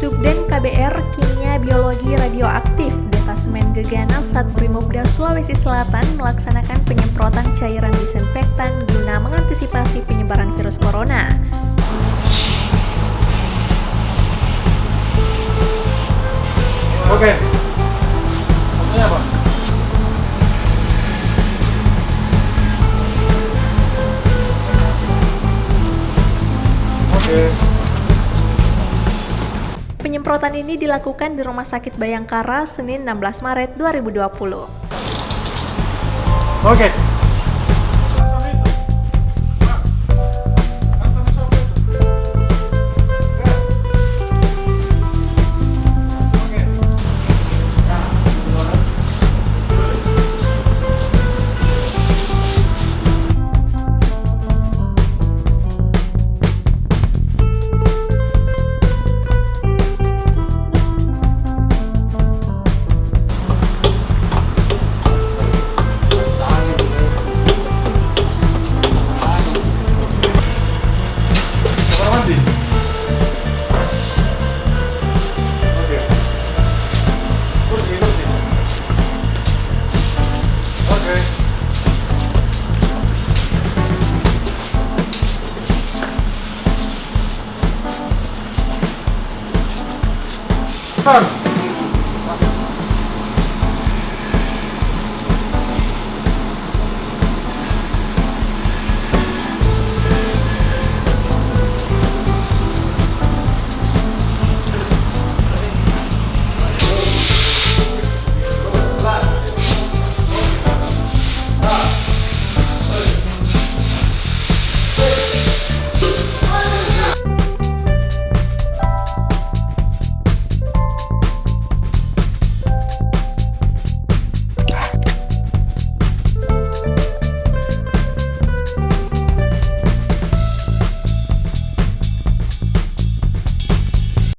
Subden KBR Kimia Biologi Radioaktif Detasemen Gegana Satbrimobda Sulawesi Selatan melaksanakan penyemprotan cairan disinfektan guna mengantisipasi penyebaran virus corona. Oke. Maksudnya apa? Oke. Penyemprotan ini dilakukan di Rumah Sakit Bayangkara Senin 16 Maret 2020. Oke. Start.